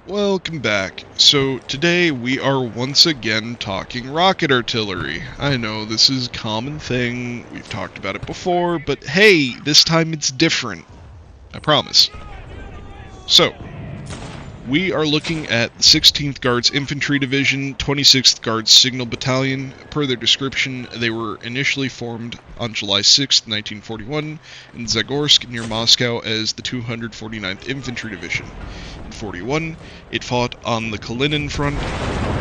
Welcome back. So today we are once again talking rocket artillery. I know this is a common thing, we've talked about it before, but hey, this time it's different. I promise. So, we are looking at the 16th Guards Infantry Division, 26th Guards Signal Battalion. Per their description, they were initially formed on July 6, 1941, in Zagorsk near Moscow as the 249th Infantry Division. In 41, it fought on the Kalinin Front,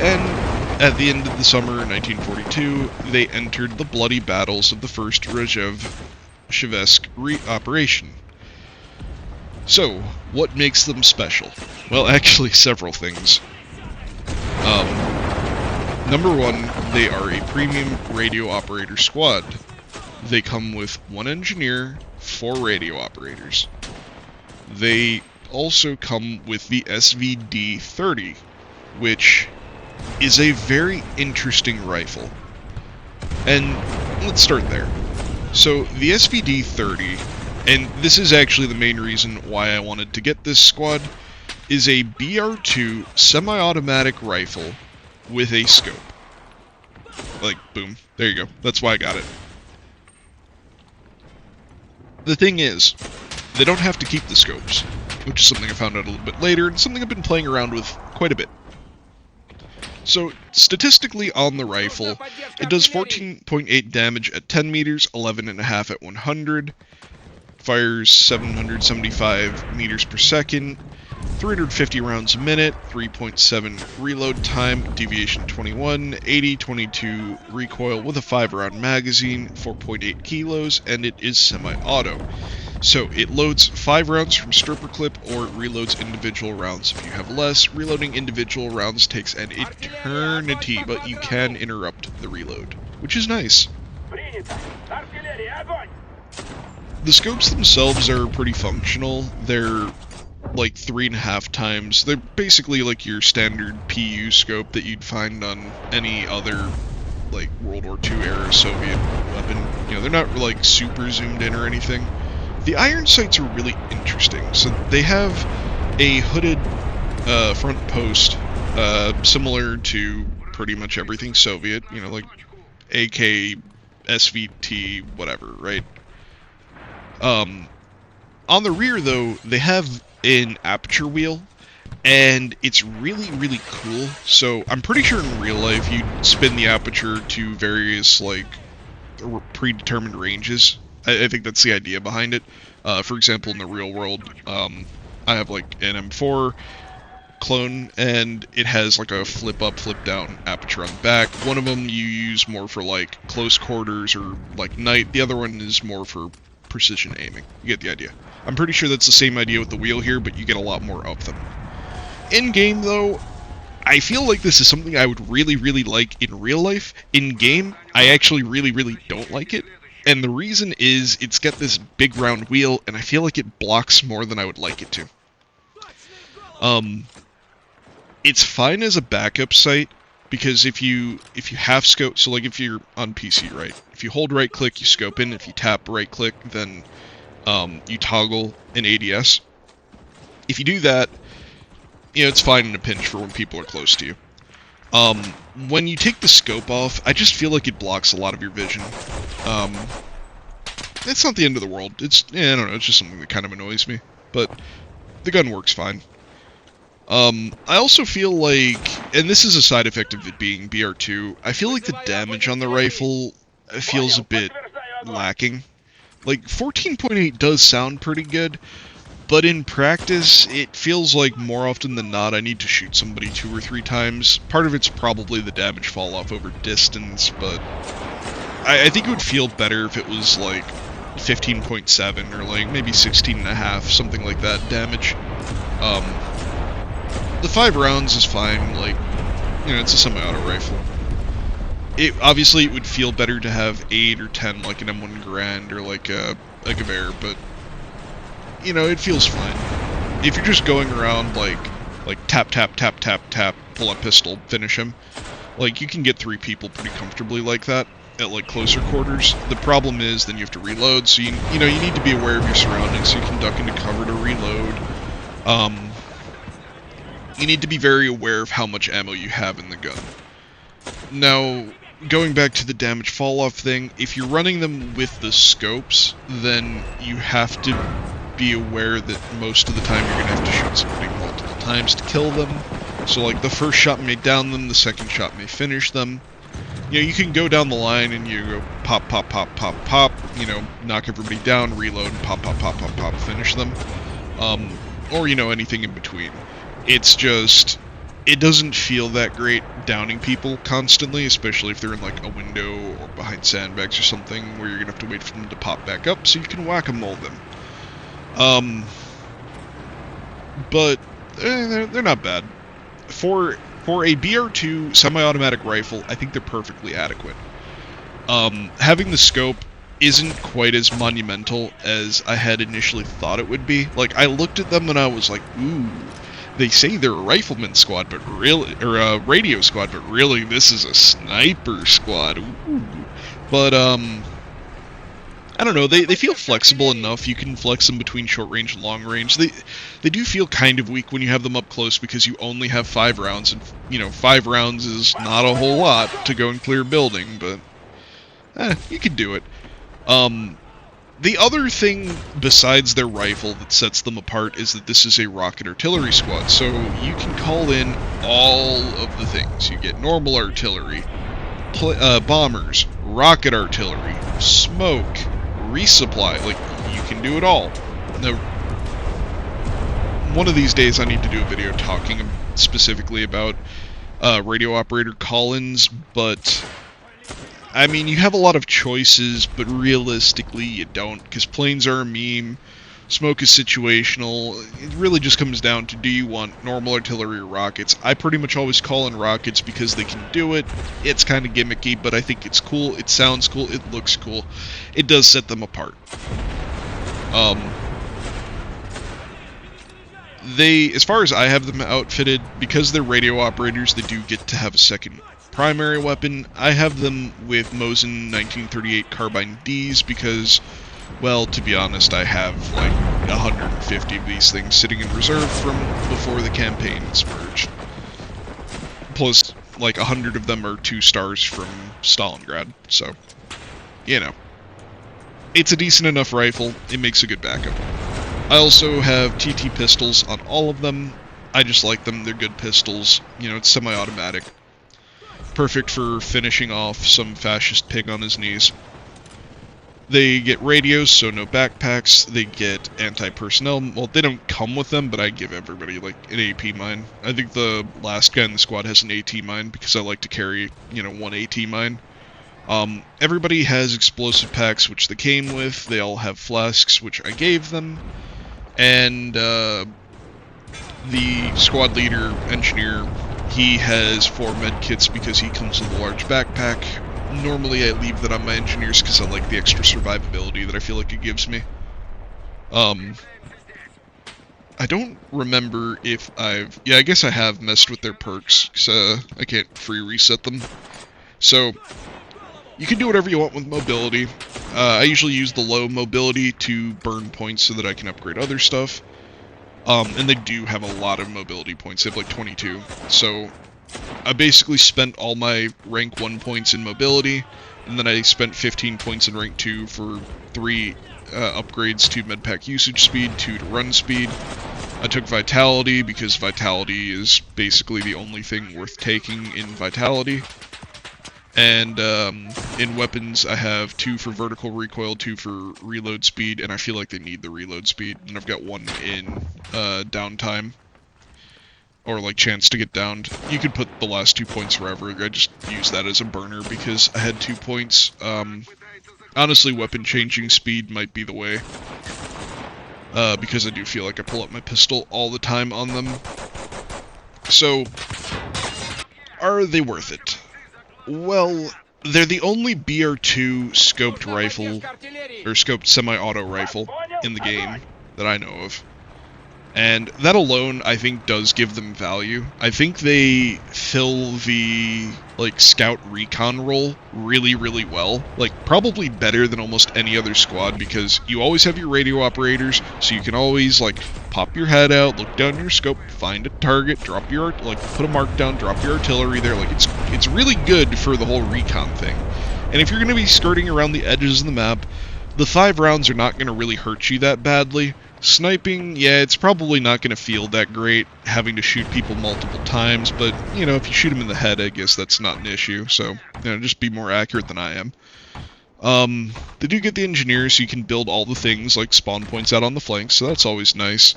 and at the end of the summer 1942, they entered the bloody battles of the First Rzeszów operation. So, what makes them special? Well, actually, several things. Number one, they are a premium radio operator squad. They come with one engineer, 4 radio operators. They also come with the SVD30, which is a very interesting rifle. And let's start there. So, the SVD30, and this is actually the main reason why I wanted to get this squad, is a BR2 semi-automatic rifle with a scope. Like, boom. There you go. That's why I got it. The thing is, they don't have to keep the scopes, which is something I found out a little bit later, and something I've been playing around with quite a bit. So, statistically on the rifle, it does 14.8 damage at 10 meters, 11.5 at 100, fires 775 meters per second, 350 rounds a minute, 3.7 reload time, deviation 21, 80-22 recoil with a 5-round magazine, 4.8 kilos, and it is semi-auto. So it loads 5 rounds from stripper clip or it reloads individual rounds if you have less. Reloading individual rounds takes an eternity, but you can interrupt the reload, which is nice. The scopes themselves are pretty functional. They're like 3.5 times. They're basically like your standard PU scope that you'd find on any other like World War II era Soviet weapon. You know, they're not like super zoomed in or anything. The iron sights are really interesting. So they have a hooded front post, similar to pretty much everything Soviet. You know, like AK, SVT, whatever, right? On the rear, though, they have an aperture wheel, and it's really, really cool. So I'm pretty sure in real life you'd spin the aperture to various, like, predetermined ranges. I think that's the idea behind it. For example, in the real world, I have, like, an M4 clone, and it has, like, a flip-up, flip-down aperture on the back. One of them you use more for, like, close quarters or, like, night. The other one is more for precision aiming. You get the idea. I'm pretty sure that's the same idea with the wheel here, but you get a lot more of them. In-game, though, I feel like this is something I would really, really like in real life. In-game, I actually really, really don't like it. And the reason is, it's got this big round wheel, and I feel like it blocks more than I would like it to. It's fine as a backup sight, because if you half scope, so like if you're on PC, right? If you hold right click, you scope in. If you tap right click, then you toggle an ADS. If you do that, you know, it's fine in a pinch for when people are close to you. When you take the scope off, I just feel like it blocks a lot of your vision. It's not the end of the world. It's, I don't know, it's just something that kind of annoys me. But the gun works fine. I also feel like, and this is a side effect of it being BR2, I feel like the damage on the rifle feels a bit lacking. Like, 14.8 does sound pretty good, but in practice, it feels like more often than not I need to shoot somebody 2 or 3 times. Part of it's probably the damage fall off over distance, but I think it would feel better if it was like 15.7 or like maybe 16.5, something like that damage. The 5 rounds is fine, like, you know, it's a semi-auto rifle. Obviously, it would feel better to have 8 or 10, like an M1 Garand or like a Gewehr, but, you know, it feels fine. If you're just going around, like tap, tap, tap, tap, tap, pull a pistol, finish him, like, you can get 3 people pretty comfortably like that at, like, closer quarters. The problem is, then you have to reload, so you know, you need to be aware of your surroundings, so you can duck into cover to reload. you need to be very aware of how much ammo you have in the gun. Now, going back to the damage fall-off thing, if you're running them with the scopes, then you have to be aware that most of the time you're going to have to shoot somebody multiple times to kill them. So, like, the first shot may down them, the second shot may finish them. You know, you can go down the line and you go pop, pop, pop, pop, pop, you know, knock everybody down, reload, pop, pop, pop, pop, pop, finish them. Or, you know, anything in between. It's just, it doesn't feel that great downing people constantly, especially if they're in, like, a window or behind sandbags or something where you're gonna have to wait for them to pop back up so you can whack-a-mole them. But they're not bad. For a BR2 semi-automatic rifle, I think they're perfectly adequate. Having the scope isn't quite as monumental as I had initially thought it would be. Like, I looked at them and I was like, ooh, they say they're a rifleman squad, but really, or a radio squad, but really this is a sniper squad. Ooh. But, I don't know, they feel flexible enough. You can flex them between short range and long range. They do feel kind of weak when you have them up close because you only have 5 rounds, and, you know, 5 rounds is not a whole lot to go and clear a building, but, you can do it. The other thing besides their rifle that sets them apart is that this is a rocket artillery squad, so you can call in all of the things. You get normal artillery, bombers, rocket artillery, smoke, resupply, like, you can do it all. Now, one of these days I need to do a video talking specifically about radio operator call-ins, but I mean, you have a lot of choices, but realistically you don't, because planes are a meme, smoke is situational. It really just comes down to, do you want normal artillery or rockets? I pretty much always call in rockets because they can do it. It's kind of gimmicky, but I think it's cool, it sounds cool, it looks cool. It does set them apart. As far as I have them outfitted, because they're radio operators, they do get to have a second primary weapon. I have them with Mosin 1938 carbine Ds because, well, to be honest, I have like 150 of these things sitting in reserve from before the campaign merged. Plus, like 100 of them are 2 stars from Stalingrad, so, you know. It's a decent enough rifle, it makes a good backup. I also have TT pistols on all of them. I just like them, they're good pistols. You know, it's semi-automatic. Perfect for finishing off some fascist pig on his knees. They get radios, so no backpacks. They get anti-personnel. Well, they don't come with them, but I give everybody, like, an AP mine. I think the last guy in the squad has an AT mine, because I like to carry, you know, 1 AT mine. Everybody has explosive packs, which they came with. They all have flasks, which I gave them. And, the squad leader, engineer, he has 4 med kits because he comes with a large backpack. Normally I leave that on my engineers because I like the extra survivability that I feel like it gives me. I don't remember if yeah, I guess I have messed with their perks, because I can't free reset them. So, you can do whatever you want with mobility. I usually use the low mobility to burn points so that I can upgrade other stuff. And they do have a lot of mobility points. They have like 22. So I basically spent all my rank 1 points in mobility, and then I spent 15 points in rank 2 for 3 upgrades to medpack usage speed, 2 to run speed. I took vitality because vitality is basically the only thing worth taking in vitality. And in weapons, I have 2 for vertical recoil, 2 for reload speed, and I feel like they need the reload speed. And I've got 1 in downtime, or like chance to get downed. You could put the last 2 points wherever. I just use that as a burner because I had 2 points. Honestly, weapon changing speed might be the way, because I do feel like I pull up my pistol all the time on them. So, are they worth it? Well, they're the only BR2 scoped rifle, or scoped semi-auto rifle in the game that I know of. And that alone, I think, does give them value. I think they fill the, like, scout recon role really, really well. Like, probably better than almost any other squad, because you always have your radio operators, so you can always, like, pop your head out, look down your scope, find a target, drop your, like, put a mark down, drop your artillery there. Like, it's really good for the whole recon thing. And if you're going to be skirting around the edges of the map, the 5 rounds are not going to really hurt you that badly. Sniping, yeah, it's probably not going to feel that great having to shoot people multiple times, but, you know, if you shoot them in the head, I guess that's not an issue, so, you know, just be more accurate than I am. They do get the engineers, so you can build all the things like spawn points out on the flanks, so that's always nice.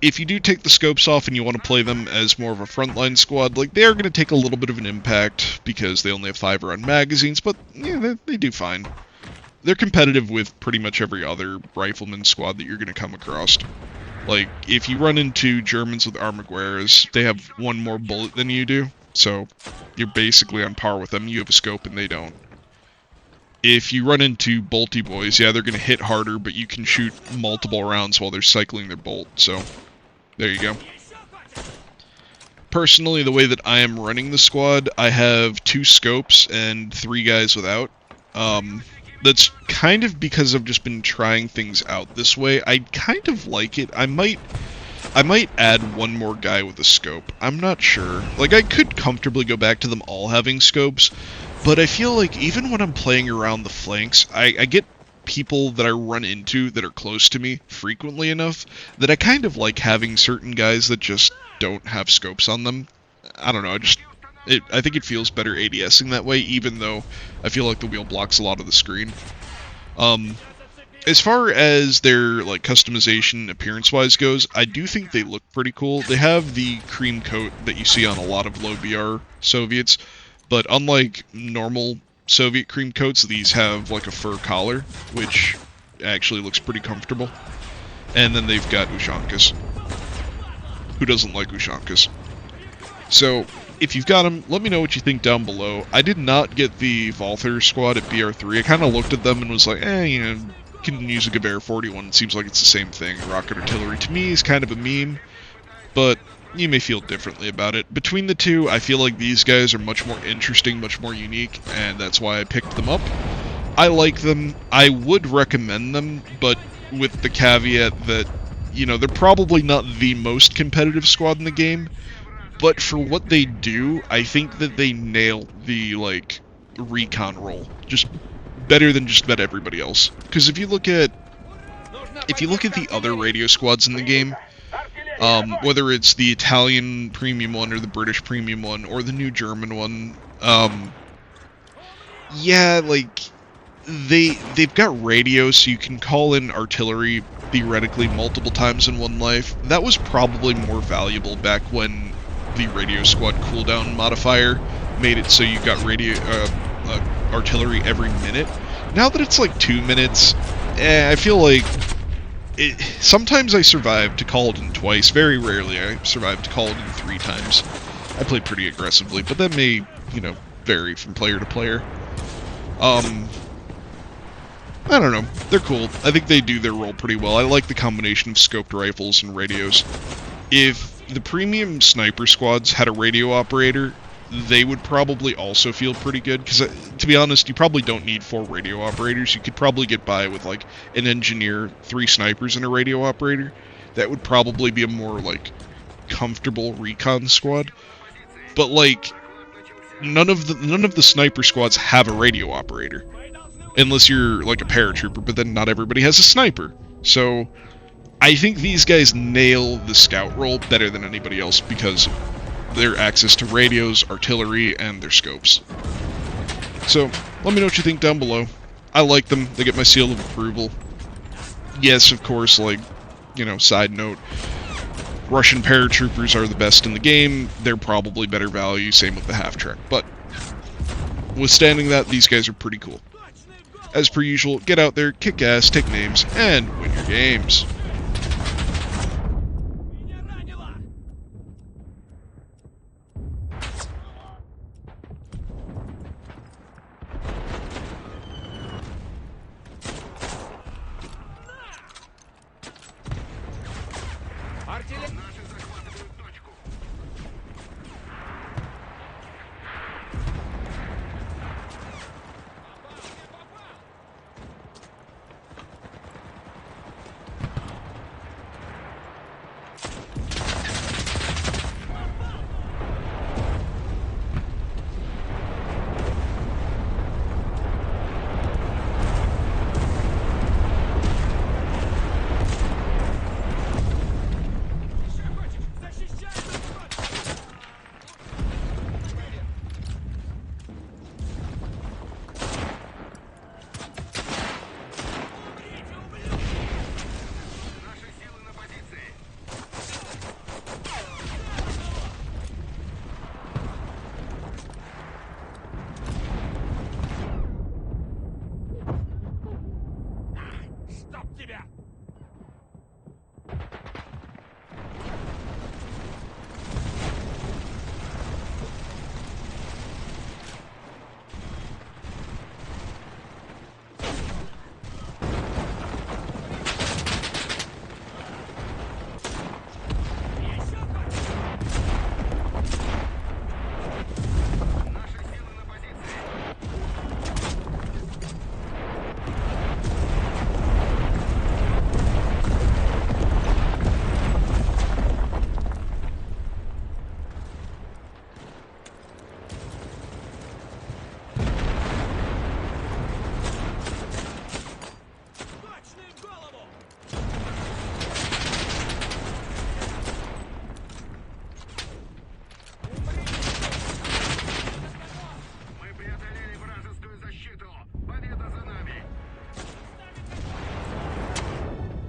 If you do take the scopes off and you want to play them as more of a frontline squad, like, they are going to take a little bit of an impact because they only have 5-round magazines, but, yeah, they do fine. They're competitive with pretty much every other rifleman squad that you're going to come across. Like, if you run into Germans with Armagueras, they have one more bullet than you do, so you're basically on par with them. You have a scope and they don't. If you run into bolty boys, yeah, they're going to hit harder, but you can shoot multiple rounds while they're cycling their bolt, so there you go. Personally, the way that I am running the squad, I have 2 scopes and 3 guys without. That's kind of because I've just been trying things out this way. I kind of like it. I might add one more guy with a scope. I'm not sure. Like, I could comfortably go back to them all having scopes, but I feel like even when I'm playing around the flanks, I get people that I run into that are close to me frequently enough that I kind of like having certain guys that just don't have scopes on them. I don't know, I think it feels better ADSing that way, even though I feel like the wheel blocks a lot of the screen. As far as their, like, customization appearance-wise goes, I do think they look pretty cool. They have the cream coat that you see on a lot of low BR Soviets, but unlike normal Soviet cream coats, these have, like, a fur collar, which actually looks pretty comfortable. And then they've got Ushankas. Who doesn't like Ushankas? So, if you've got them, let me know what you think down below. I did not get the Valther squad at BR3. I kind of looked at them and was like, you know, can use a Gewehr 41. It seems like it's the same thing. Rocket artillery to me is kind of a meme, but you may feel differently about it. Between the two, I feel like these guys are much more interesting, much more unique, and that's why I picked them up. I like them. I would recommend them, but with the caveat that, you know, they're probably not the most competitive squad in the game. But for what they do, I think that they nail the, like, recon role. Just better than just about everybody else. Because if you look at the other radio squads in the game, whether it's the Italian premium one or the British premium one or the new German one, yeah, like, they've got radios, so you can call in artillery theoretically multiple times in one life. That was probably more valuable back when the radio squad cooldown modifier made it so you got artillery every minute. Now that it's like 2 minutes, I feel like sometimes I survive to call it in twice. Very rarely I survive to call it in 3 times. I play pretty aggressively, but that may, you know, vary from player to player. I don't know. They're cool. I think they do their role pretty well. I like the combination of scoped rifles and radios. If the premium sniper squads had a radio operator, they would probably also feel pretty good, because, to be honest, you probably don't need 4 radio operators. You could probably get by with, like, an engineer, 3 snipers, and a radio operator. That would probably be a more, like, comfortable recon squad. But, like, none of the sniper squads have a radio operator. Unless you're, like, a paratrooper, but then not everybody has a sniper. So I think these guys nail the scout role better than anybody else because their access to radios, artillery, and their scopes. So, let me know what you think down below. I like them. They get my seal of approval. Yes, of course, like, you know, side note, Russian paratroopers are the best in the game. They're probably better value, same with the half-track. But, withstanding that, these guys are pretty cool. As per usual, get out there, kick ass, take names, and win your games.